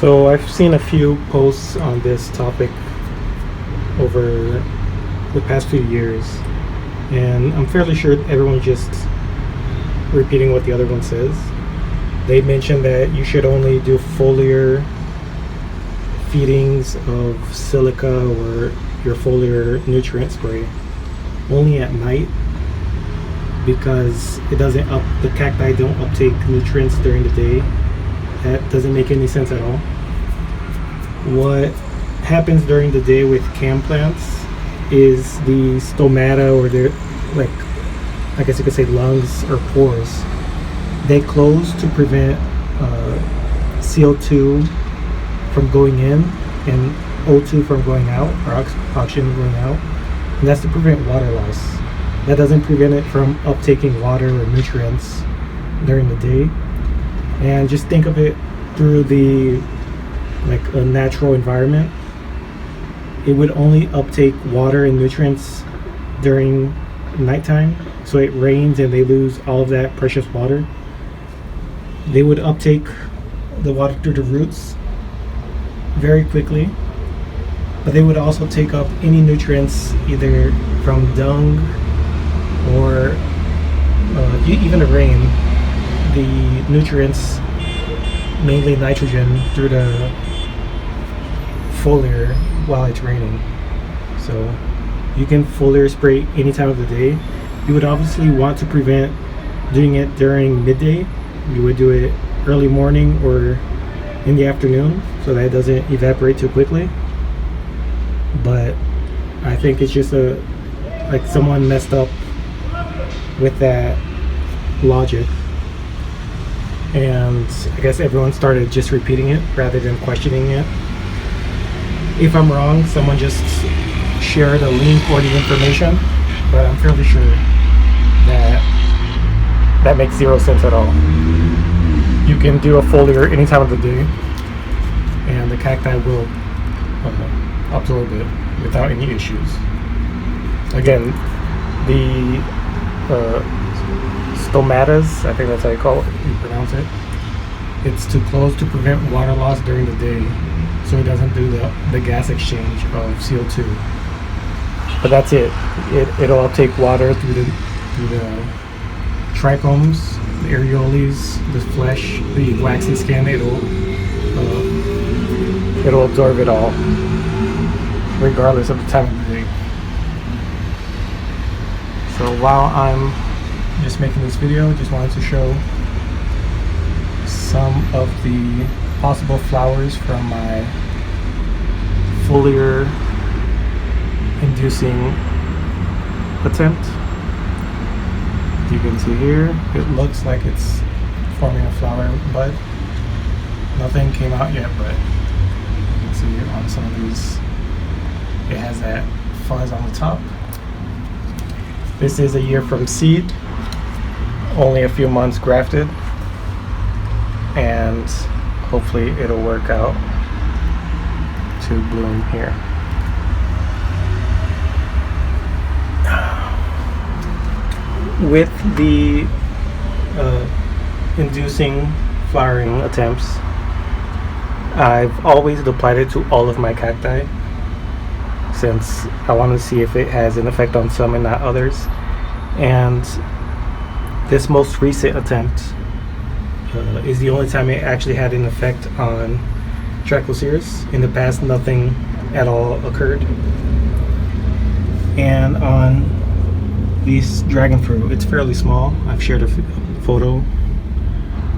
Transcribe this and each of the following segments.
So I've seen a few posts on this topic over the past few years, and I'm fairly sure everyone's just repeating what the other one says. They mentioned that you should only do foliar feedings of silica or your foliar nutrient spray only at night, because the cacti don't uptake nutrients during the day. That doesn't make any sense at all. What happens during the day with cam plants is the stomata, or their, like, I guess you could say lungs or pores, they close to prevent CO2 from going in and O2 from going out, or oxygen going out, and that's to prevent water loss. That doesn't prevent it from uptaking water or nutrients during the day. And just think of it through a natural environment. It would only uptake water and nutrients during nighttime. So it rains and they lose all of that precious water. They would uptake the water through the roots very quickly, but they would also take up any nutrients either from dung or even the rain, the nutrients, mainly nitrogen, through the foliar while it's raining. So you can foliar spray any time of the day. You would obviously want to prevent doing it during midday. You would do it early morning or in the afternoon so that it doesn't evaporate too quickly. But I think it's just someone messed up with that logic, and I guess everyone started just repeating it rather than questioning it. If I'm wrong, someone just share the link or the information, but I'm fairly sure that makes zero sense at all. You can do a foliar any time of the day and the cacti will absorb it without any issues. Again, the stomatas, I think that's how you pronounce it. It's to close to prevent water loss during the day, so it doesn't do the gas exchange of CO2. But that's it. It'll uptake water through the trichomes, the areoles, the flesh, the waxy skin. It'll absorb it all, regardless of the time of the day. So while I'm just making this video, just wanted to show some of the possible flowers from my foliar inducing attempt. You can see here, it looks like it's forming a flower bud. Nothing came out yet, but you can see on some of these, it has that fuzz on the top. This is a year from seed, only a few months grafted, and hopefully it'll work out to bloom here. With the inducing flowering attempts, I've always applied it to all of my cacti, since I want to see if it has an effect on some and not others. And this most recent attempt is the only time it actually had an effect on Trichocereus. In the past, nothing at all occurred. And on this dragon fruit, it's fairly small. I've shared a photo.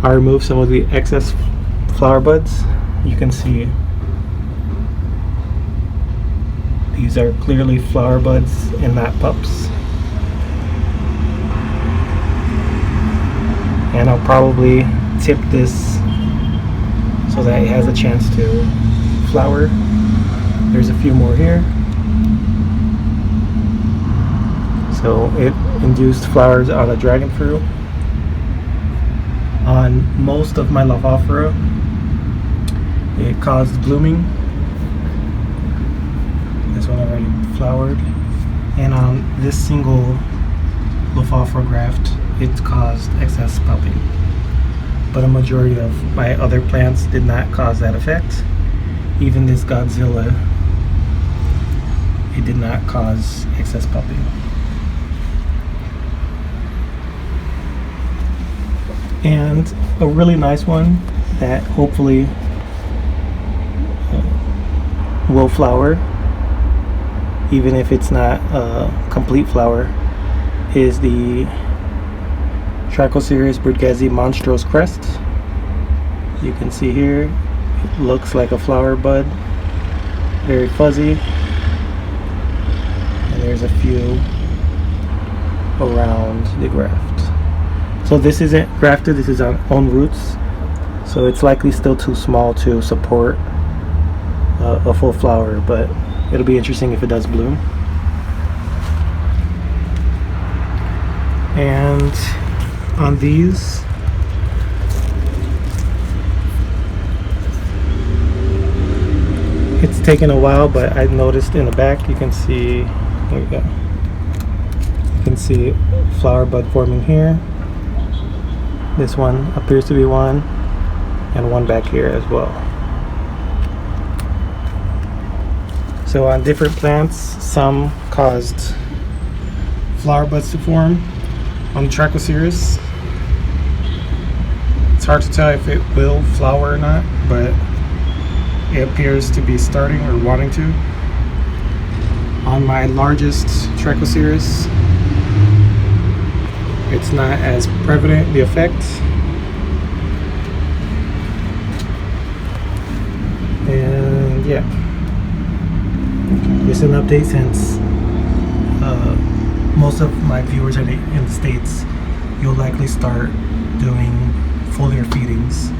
I removed some of the excess flower buds. You can see these are clearly flower buds and not pups. And I'll probably tip this so that it has a chance to flower. There's a few more here. So it induced flowers on the dragon fruit. On most of my Lophophora, it caused blooming. This one already flowered. And on this single Lophophora graft, it caused excess pupping. but a majority of my other plants did not cause that effect. Even this Godzilla, it did not cause excess pupping. And a really nice one that hopefully will flower, even if it's not a complete flower, is the Trichocereus bridgesi monstrose crest. You can see here, it looks like a flower bud, very fuzzy, and there's a few around the graft. So this isn't grafted, this is on own roots, so it's likely still too small to support a full flower, but it'll be interesting if it does bloom. And on these, it's taken a while, but I noticed in the back, you can see, there we go, you can see flower bud forming here. This one appears to be one, and one back here as well. So on different plants, some caused flower buds to form. On the Trichocereus, it's hard to tell if it will flower or not, but it appears to be starting or wanting to. On my largest Trichocereus, it's not as prevalent, the effect. And yeah, just an update since most of my viewers are in the States. You'll likely start doing foliar feedings.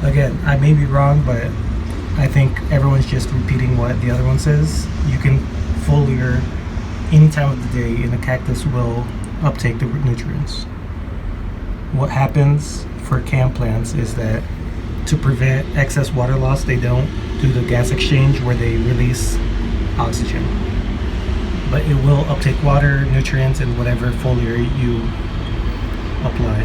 Again, I may be wrong, but I think everyone's just repeating what the other one says. You can foliar any time of the day and the cactus will uptake the nutrients. What happens for canned plants is that to prevent excess water loss, they don't do the gas exchange where they release oxygen. But it will uptake water, nutrients, and whatever foliar you apply.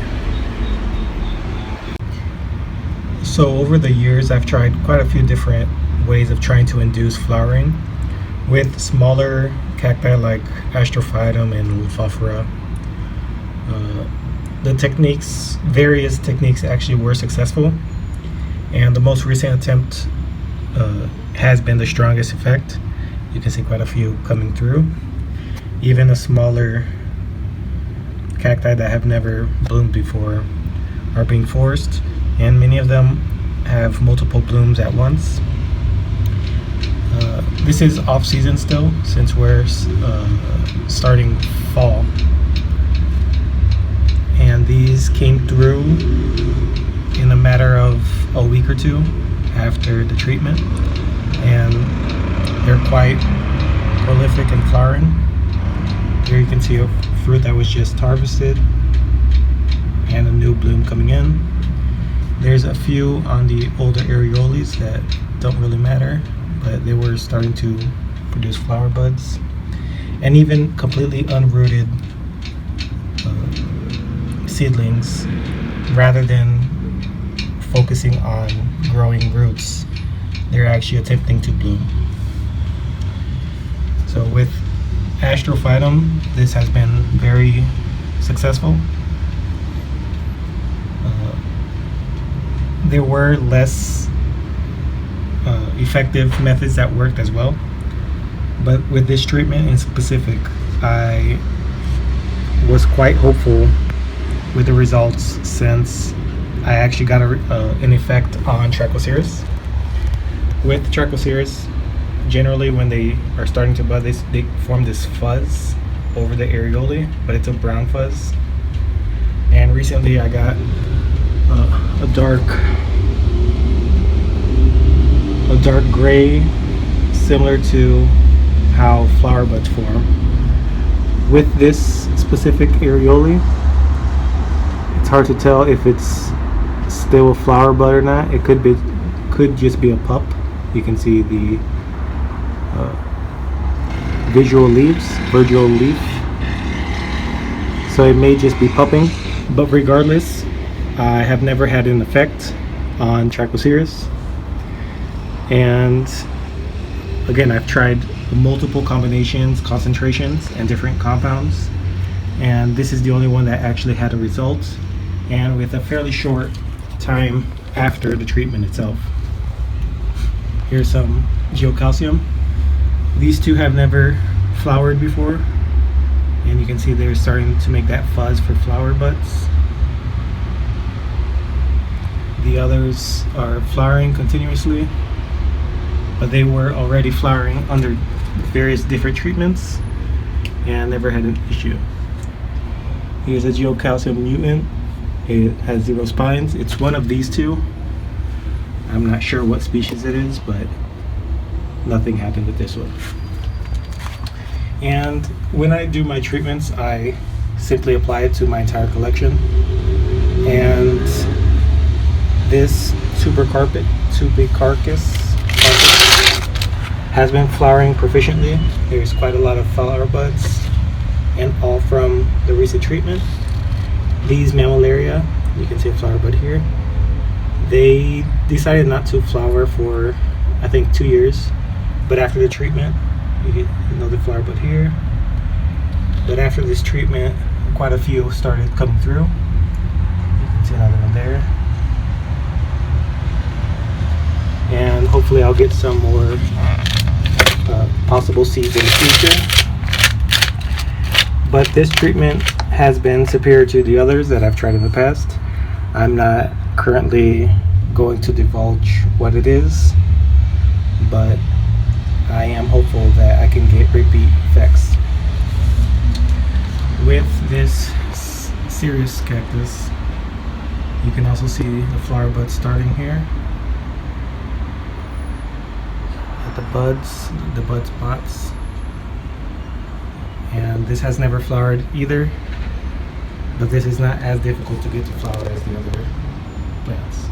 So over the years, I've tried quite a few different ways of trying to induce flowering with smaller cacti like Astrophytum and Leucophora. The techniques, various techniques actually were successful, and the most recent attempt has been the strongest effect. You can see quite a few coming through. Even the smaller cacti that have never bloomed before are being forced, and many of them have multiple blooms at once. This is off season still, since we're starting fall. And these came through in a matter of a week or two after the treatment, and they're quite prolific in flowering. Here you can see a fruit that was just harvested and a new bloom coming in. There's a few on the older areoles that don't really matter, but they were starting to produce flower buds. And even completely unrooted seedlings, rather than focusing on growing roots, they're actually attempting to bloom. So with Astrophytum, this has been very successful. There were less effective methods that worked as well, but with this treatment in specific, I was quite hopeful with the results, since I actually got an effect on Trichocereus. With Trichocereus, generally when they are starting to bud, they form this fuzz over the areolae, but it's a brown fuzz. And recently I got a dark gray, similar to how flower buds form. With this specific areolae, it's hard to tell if it's still a flower bud or not. It could just be a pup. You can see the virginal leaf. So it may just be pupping. But regardless, I have never had an effect on Trichocereus, and again, I've tried multiple combinations, concentrations, and different compounds, and this is the only one that actually had a result, and with a fairly short time after the treatment itself. Here's some geocalcium. These two have never flowered before, and you can see they're starting to make that fuzz for flower buds. The others are flowering continuously, but they were already flowering under various different treatments and never had an issue. Here's a geocalcium mutant. It has 0 spines. It's one of these two. I'm not sure what species it is, but nothing happened with this one. And when I do my treatments, I simply apply it to my entire collection. And this tubercarpus has been flowering proficiently. There's quite a lot of flower buds, and all from the recent treatment. These mammillaria, you can see a flower bud here. They decided not to flower for, I think, 2 years, but after the treatment, you get another flower bud here. But after this treatment, quite a few started coming through. You can see another one there. And hopefully I'll get some more possible seeds in the future. But this treatment has been superior to the others that I've tried in the past. I'm not currently going to divulge what it is, but I am hopeful that I can get repeat effects. With this Cereus cactus, you can also see the flower buds starting here. At the bud spots. And this has never flowered either, but this is not as difficult to get to flower as the other plants.